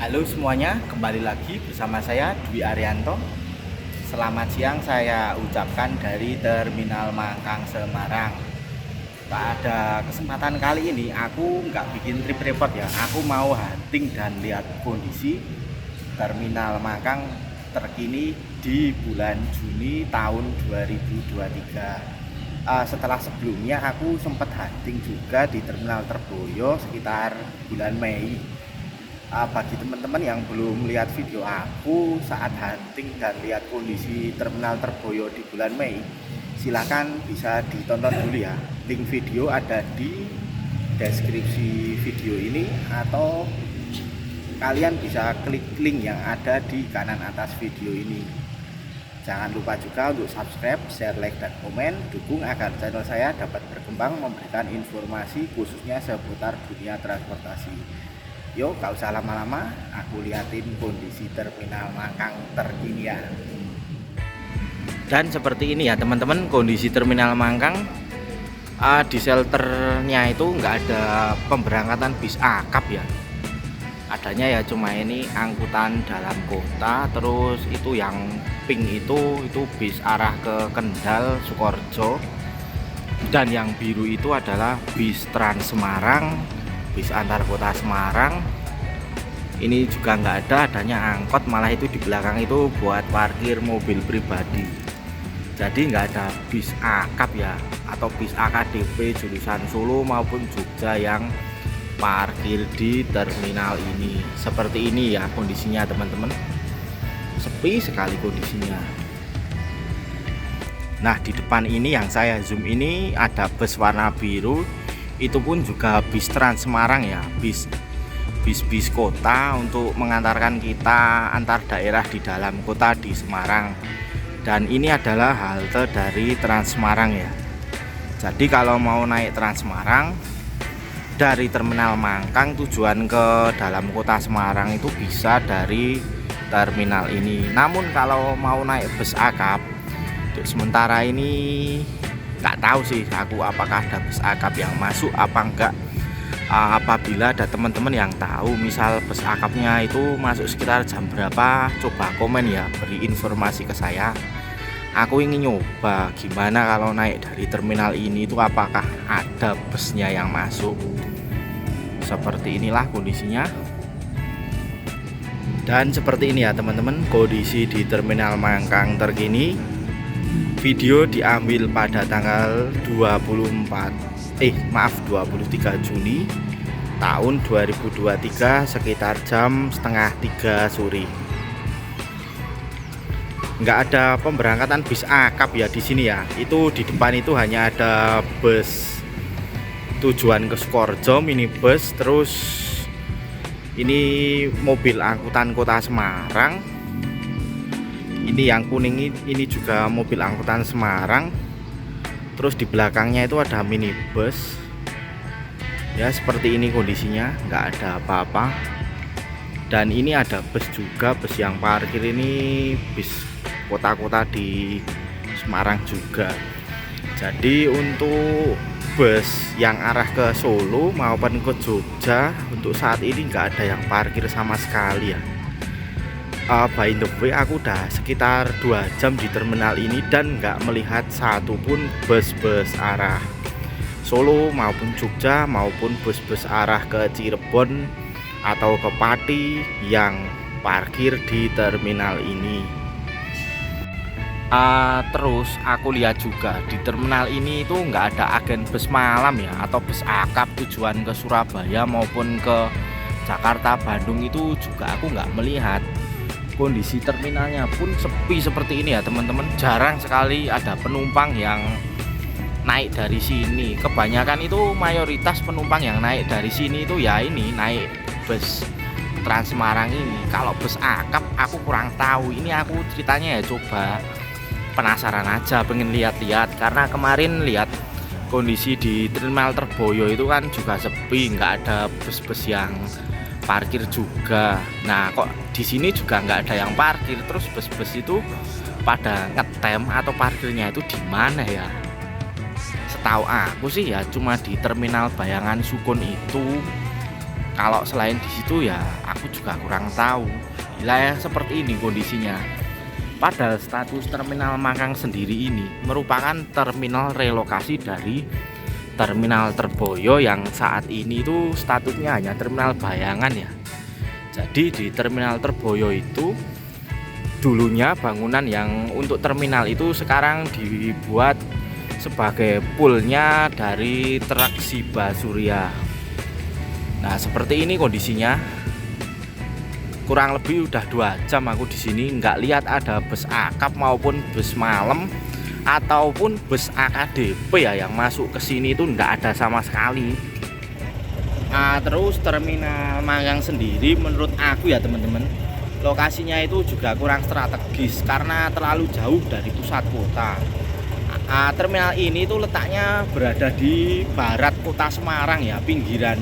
Halo semuanya, kembali lagi bersama saya Dwi Arianto. Selamat siang saya ucapkan dari Terminal Mangkang Semarang. Pada kesempatan kali ini aku nggak bikin trip report ya. Aku mau hunting dan lihat kondisi Terminal Mangkang terkini di bulan Juni tahun 2023. Setelah sebelumnya aku sempat hunting juga di Terminal Terboyo sekitar bulan Mei. Bagi teman-teman yang belum lihat video aku saat hunting dan lihat kondisi Terminal Terboyo di bulan Mei, silahkan bisa ditonton dulu ya. Link video ada di deskripsi video ini, atau kalian bisa klik link yang ada di kanan atas video ini. Jangan lupa juga untuk subscribe, share, like, dan komen, dukung agar channel saya dapat berkembang memberikan informasi khususnya seputar dunia transportasi. Yuk, gak usah lama-lama, aku liatin kondisi Terminal Mangkang terkini ya. Dan seperti ini ya teman-teman, kondisi Terminal Mangkang. Di shelternya itu nggak ada pemberangkatan bis akap ya. Adanya ya cuma ini angkutan dalam kota, terus itu yang pink itu bis arah ke Kendal, Sukoharjo. Dan yang biru itu adalah bis Trans Semarang, bis antar kota Semarang. Ini juga nggak ada, adanya angkot, malah itu di belakang itu buat parkir mobil pribadi. Jadi nggak ada bis akap ya, atau bis AKDP jurusan Solo maupun Jogja yang parkir di terminal ini. Seperti ini ya kondisinya teman-teman, sepi sekali kondisinya. Nah, di depan ini yang saya zoom ini ada bus warna biru. Itu pun juga bis Trans Semarang ya, bis kota untuk mengantarkan kita antar daerah di dalam kota di Semarang. Dan ini adalah halte dari Trans Semarang ya. Jadi kalau mau naik Trans Semarang dari Terminal Mangkang tujuan ke dalam kota Semarang itu bisa dari terminal ini. Namun kalau mau naik bus akap untuk sementara ini nggak tahu sih aku apakah ada bus akap yang masuk apa enggak. Apabila ada teman-teman yang tahu misal bus akapnya itu masuk sekitar jam berapa, coba komen ya, beri informasi ke saya. Aku ingin nyoba gimana kalau naik dari terminal ini itu apakah ada busnya yang masuk. Seperti inilah kondisinya. Dan seperti ini ya teman-teman kondisi di Terminal Mangkang terkini. Video diambil pada tanggal 23 Juni tahun 2023 sekitar jam setengah 3 sore. Nggak ada pemberangkatan bis akap ya di sini ya. Itu di depan itu hanya ada bus tujuan ke Sukoharjo, minibus, terus ini mobil angkutan kota Semarang. Ini yang kuning ini juga mobil angkutan Semarang. Terus di belakangnya itu ada minibus. Ya seperti ini kondisinya, nggak ada apa-apa. Dan ini ada bus juga, bus yang parkir ini bis kota-kota di Semarang juga. Jadi untuk bus yang arah ke Solo maupun ke Jogja untuk saat ini nggak ada yang parkir sama sekali ya. By the way, aku udah sekitar 2 jam di terminal ini dan nggak melihat satupun bus-bus arah Solo maupun Jogja maupun bus-bus arah ke Cirebon atau ke Pati yang parkir di terminal ini. Terus aku lihat juga di terminal ini itu nggak ada agen bus malam ya, atau bus akap tujuan ke Surabaya maupun ke Jakarta, Bandung itu juga aku nggak melihat. Kondisi terminalnya pun sepi seperti ini ya teman-teman. Jarang sekali ada penumpang yang naik dari sini. Kebanyakan itu mayoritas penumpang yang naik dari sini itu ya ini naik bus Trans Semarang ini. Kalau bus akap aku kurang tahu. Ini aku ceritanya ya coba penasaran aja, pengen lihat-lihat, karena kemarin lihat kondisi di Terminal Terboyo itu kan juga sepi, nggak ada bus-bus yang parkir juga. Nah kok di sini juga nggak ada yang parkir, terus bus-bus itu pada ngetem atau parkirnya itu di mana ya? Setahu aku sih ya cuma di Terminal Bayangan Sukun itu. Kalau selain di situ ya aku juga kurang tahu. Wilayah seperti ini kondisinya. Padahal status terminal Mangkang sendiri ini merupakan terminal relokasi dari terminal Terboyo yang saat ini itu statusnya hanya terminal bayangan ya. Jadi di terminal Terboyo itu dulunya bangunan yang untuk terminal itu sekarang dibuat sebagai poolnya dari truk Siba Surya. Nah seperti ini kondisinya. Kurang lebih udah 2 jam aku di sini nggak lihat ada bus akap maupun bus malam ataupun bus AKDP ya yang masuk ke sini itu nggak ada sama sekali. Terus terminal Mangkang sendiri menurut aku ya teman-teman, lokasinya itu juga kurang strategis karena terlalu jauh dari pusat kota. Terminal ini tuh letaknya berada di barat kota Semarang ya, pinggiran,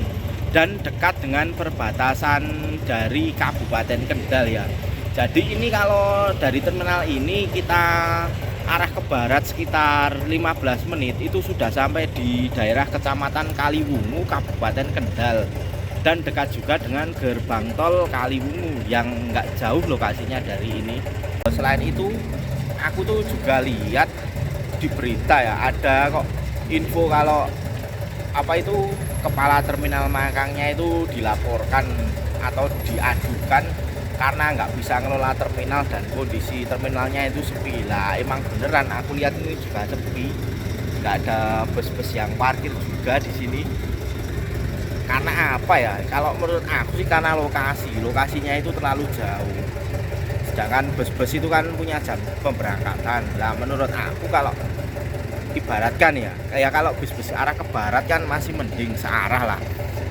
dan dekat dengan perbatasan dari Kabupaten Kendal ya. Jadi ini kalau dari terminal ini kita arah ke barat sekitar 15 menit itu sudah sampai di daerah Kecamatan Kaliwungu, Kabupaten Kendal, dan dekat juga dengan gerbang tol Kaliwungu yang nggak jauh lokasinya dari ini. Selain itu aku tuh juga lihat di berita ya, ada kok info kalau apa itu kepala terminal Mangkangnya itu dilaporkan atau diadukan karena nggak bisa ngelola terminal dan kondisi terminalnya itu sepi. Lah emang beneran aku lihat ini juga sepi, nggak ada bus-bus yang parkir juga di sini. Karena apa ya, kalau menurut aku sih karena lokasinya itu terlalu jauh, sedangkan bus-bus itu kan punya jam pemberangkatan. Lah menurut aku kalau ibaratkan ya, kayak kalau bus-bus arah ke barat kan masih mending searah lah.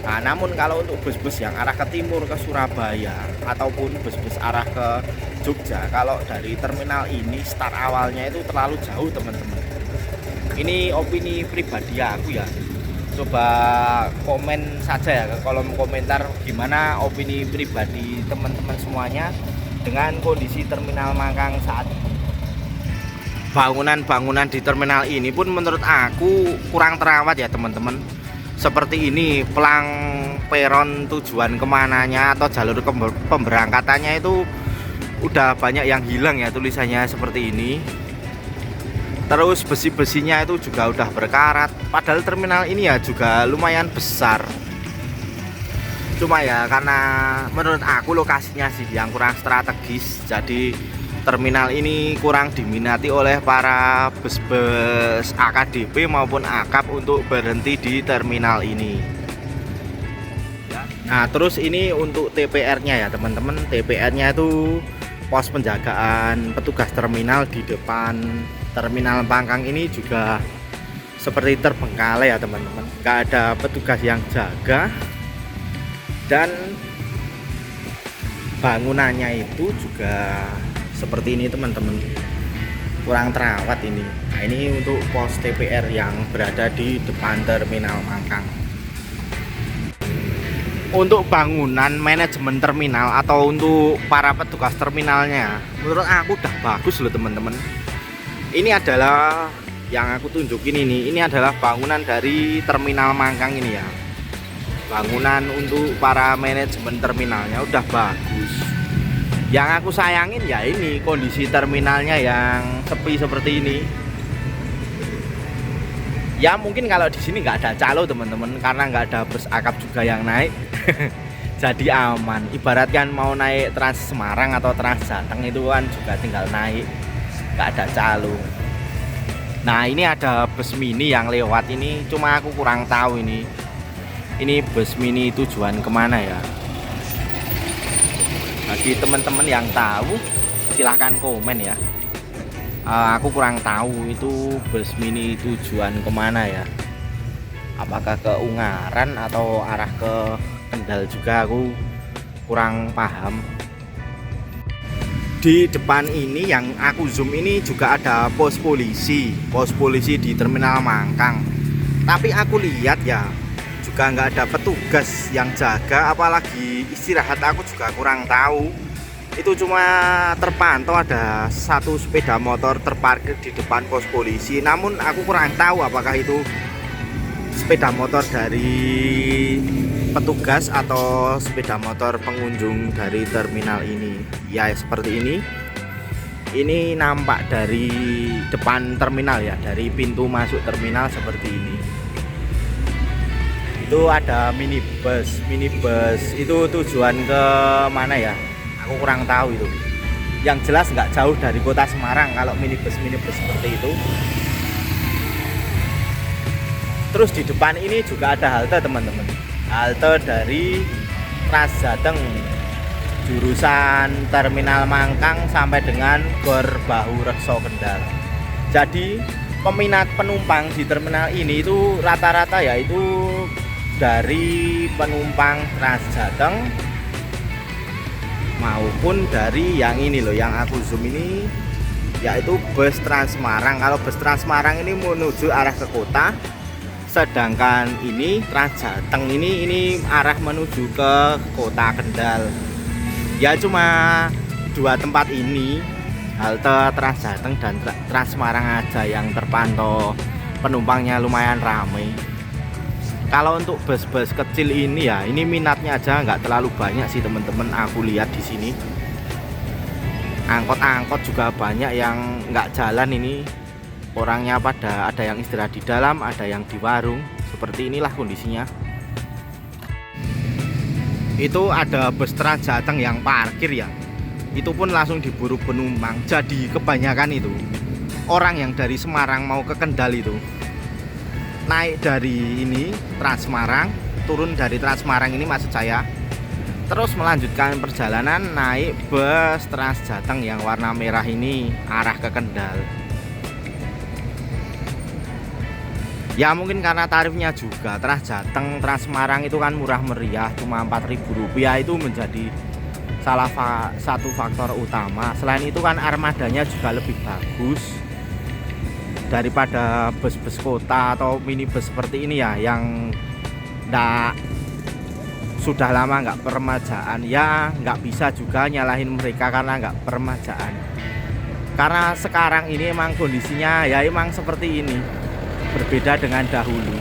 Nah, namun kalau untuk bus-bus yang arah ke timur ke Surabaya ataupun bus-bus arah ke Jogja, kalau dari terminal ini start awalnya itu terlalu jauh teman-teman. Ini opini pribadi aku ya. Coba komen saja ya ke kolom komentar gimana opini pribadi teman-teman semuanya dengan kondisi terminal Mangkang saat ini. Bangunan-bangunan di terminal ini pun menurut aku kurang terawat ya teman-teman. Seperti ini pelang peron tujuan kemananya atau jalur pemberangkatannya itu udah banyak yang hilang ya, tulisannya seperti ini. Terus besi-besinya itu juga udah berkarat. Padahal terminal ini ya juga lumayan besar. Cuma ya karena menurut aku lokasinya sih yang kurang strategis, jadi terminal ini kurang diminati oleh para bus-bus AKDP maupun akap untuk berhenti di terminal ini. Nah terus ini untuk TPR-nya ya teman-teman. TPR-nya itu pos penjagaan petugas terminal di depan terminal Mangkang ini juga seperti terbengkalai ya teman-teman. Nggak ada petugas yang jaga dan bangunannya itu juga seperti ini teman-teman, kurang terawat ini. Nah ini untuk pos TPR yang berada di depan terminal Mangkang. Untuk bangunan manajemen terminal atau untuk para petugas terminalnya menurut aku udah bagus loh teman-teman. Ini adalah yang aku tunjukin ini adalah bangunan dari terminal Mangkang ini ya. Bangunan untuk para manajemen terminalnya udah bagus. Yang aku sayangin ya ini kondisi terminalnya yang sepi seperti ini. Ya mungkin kalau di sini nggak ada calo teman-teman, karena nggak ada bus akap juga yang naik. Jadi aman. Ibaratkan mau naik Trans Semarang atau Trans Jateng itu kan juga tinggal naik, nggak ada calo. Nah ini ada bus mini yang lewat ini, cuma aku kurang tahu ini bus mini tujuan kemana ya. Bagi teman-teman yang tahu silahkan komen ya. Aku kurang tahu itu bus mini tujuan kemana ya, apakah ke Ungaran atau arah ke Kendal juga, aku kurang paham. Di depan ini yang aku zoom ini juga ada pos polisi di terminal Mangkang, tapi aku lihat ya juga nggak ada petugas yang jaga, apalagi istirahat aku juga kurang tahu. Itu cuma terpantau ada satu sepeda motor terparkir di depan pos polisi, namun aku kurang tahu apakah itu sepeda motor dari petugas atau sepeda motor pengunjung dari terminal ini. Ya seperti ini. Ini nampak dari depan terminal ya, dari pintu masuk terminal seperti ini. Itu ada minibus itu tujuan ke mana ya? Aku kurang tahu itu. Yang jelas nggak jauh dari kota Semarang kalau minibus seperti itu. Terus di depan ini juga ada halte teman-teman. Halte dari Trasjateng jurusan Terminal Mangkang sampai dengan Gor Bahu Rekso Kendal. Jadi peminat penumpang di terminal ini itu rata-rata yaitu dari penumpang Trasjateng maupun dari yang ini loh, yang aku zoom ini yaitu bus Trans Semarang. Kalau bus Trans Semarang ini menuju arah ke kota, sedangkan ini Trasjateng ini arah menuju ke kota Kendal. Ya cuma dua tempat ini, halte Trasjateng dan Trans Semarang aja yang terpantau penumpangnya lumayan ramai. Kalau untuk bus-bus kecil ini ya, ini minatnya aja nggak terlalu banyak sih teman-teman. Aku lihat di sini angkot-angkot juga banyak yang nggak jalan ini. Orangnya pada ada yang istirahat di dalam, ada yang di warung. Seperti inilah kondisinya. Itu ada bus Trasjateng yang parkir ya, itu pun langsung diburu penumpang. Jadi kebanyakan itu orang yang dari Semarang mau ke Kendal itu naik dari ini Trans Semarang, turun dari Trans Semarang ini maksud saya, terus melanjutkan perjalanan naik bus Trasjateng yang warna merah ini arah ke Kendal. Ya mungkin karena tarifnya juga Trasjateng Trans Semarang itu kan murah meriah, cuma Rp4.000, itu menjadi salah satu faktor utama. Selain itu kan armadanya juga lebih bagus daripada bus-bus kota atau minibus seperti ini ya, yang sudah lama nggak peremajaan. Ya nggak bisa juga nyalahin mereka karena nggak peremajaan, karena sekarang ini emang kondisinya ya emang seperti ini, berbeda dengan dahulu.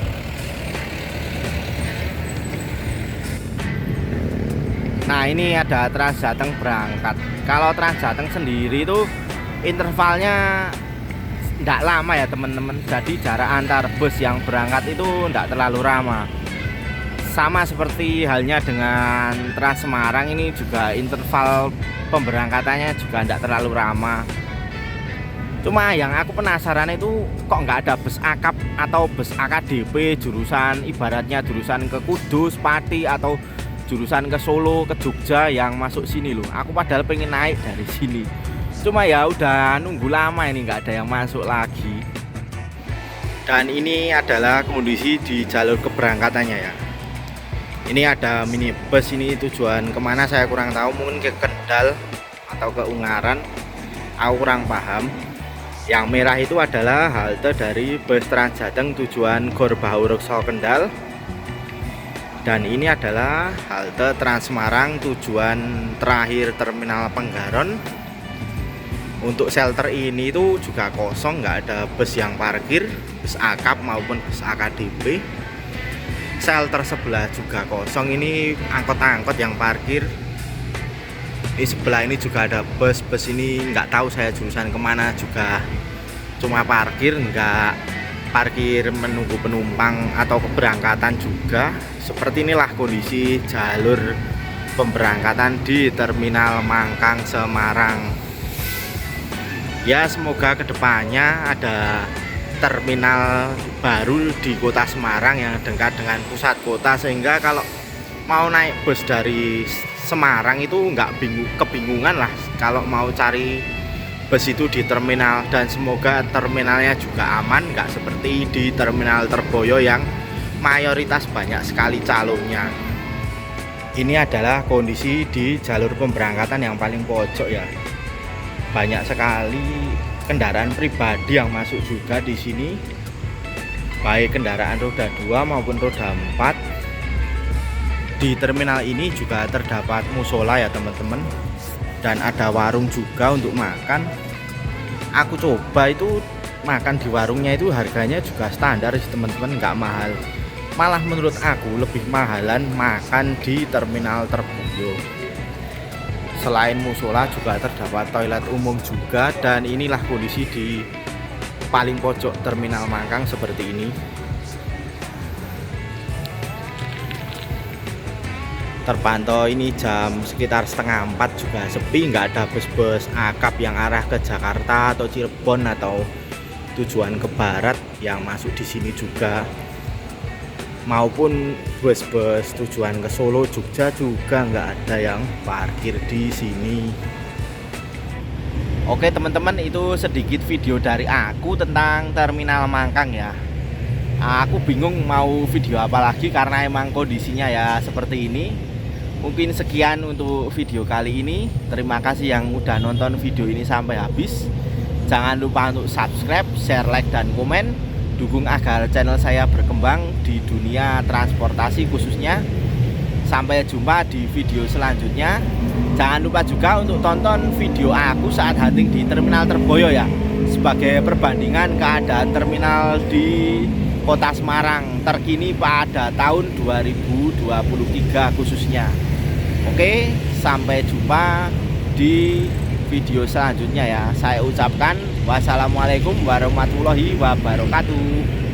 Nah ini ada Trasjateng berangkat. Kalau Trasjateng sendiri itu intervalnya tidak lama ya teman-teman. Jadi jarak antar bus yang berangkat itu tidak terlalu lama. Sama seperti halnya dengan Trans Semarang, ini juga interval pemberangkatannya juga tidak terlalu lama. Cuma yang aku penasaran itu kok nggak ada bus akap atau bus AKDP jurusan, ibaratnya jurusan ke Kudus, Pati, atau jurusan ke Solo, ke Jogja yang masuk sini loh. Aku padahal pengen naik dari sini, cuma ya udah nunggu lama ini nggak ada yang masuk lagi. Dan ini adalah kondisi di jalur keberangkatannya ya. Ini ada minibus, ini tujuan kemana saya kurang tahu, mungkin ke Kendal atau ke Ungaran, aku kurang paham. Yang merah itu adalah halte dari bus Trasjateng tujuan Gor Bahu Rekso Kendal. Dan ini adalah halte Trans Semarang tujuan terakhir Terminal Penggaron. Untuk shelter ini itu juga kosong, nggak ada bus yang parkir, bus akap maupun bus AKDP. Shelter sebelah juga kosong, ini angkot-angkot yang parkir. Di sebelah ini juga ada bus ini nggak tahu saya jurusan kemana juga, cuma parkir, nggak parkir menunggu penumpang atau keberangkatan juga. Seperti inilah kondisi jalur pemberangkatan di Terminal Mangkang Semarang. Ya semoga kedepannya ada terminal baru di kota Semarang yang dekat dengan pusat kota, sehingga kalau mau naik bus dari Semarang itu nggak kebingungan lah kalau mau cari bus itu di terminal. Dan semoga terminalnya juga aman, nggak seperti di Terminal Terboyo yang mayoritas banyak sekali calonnya. Ini adalah kondisi di jalur pemberangkatan yang paling pojok ya. Banyak sekali kendaraan pribadi yang masuk juga di sini, baik kendaraan roda 2 maupun roda 4. Di terminal ini juga terdapat musola ya teman-teman, dan ada warung juga untuk makan. Aku coba itu makan di warungnya, itu harganya juga standar sih teman-teman, nggak mahal. malah menurut aku lebih mahalan makan di Terminal Terboyo. Selain musola juga terdapat toilet umum juga, dan inilah kondisi di paling pojok Terminal Mangkang seperti ini. Terpantau ini jam sekitar setengah 4 juga sepi, nggak ada bus-bus akap yang arah ke Jakarta atau Cirebon atau tujuan ke barat yang masuk di sini juga, maupun bus-bus tujuan ke Solo, Jogja juga nggak ada yang parkir di sini. Oke teman-teman, itu sedikit video dari aku tentang Terminal Mangkang ya. Aku bingung mau video apa lagi karena emang kondisinya ya seperti ini. Mungkin sekian untuk video kali ini. Terima kasih yang udah nonton video ini sampai habis. Jangan lupa untuk subscribe, share, like, dan komen. Dukung agar channel saya berkembang di dunia transportasi khususnya. Sampai jumpa di video selanjutnya. Jangan lupa juga untuk tonton video aku saat hunting di Terminal Terboyo ya, sebagai perbandingan keadaan terminal di Kota Semarang terkini pada tahun 2023 khususnya. Oke, sampai jumpa di video selanjutnya ya. Saya ucapkan wassalamualaikum warahmatullahi wabarakatuh.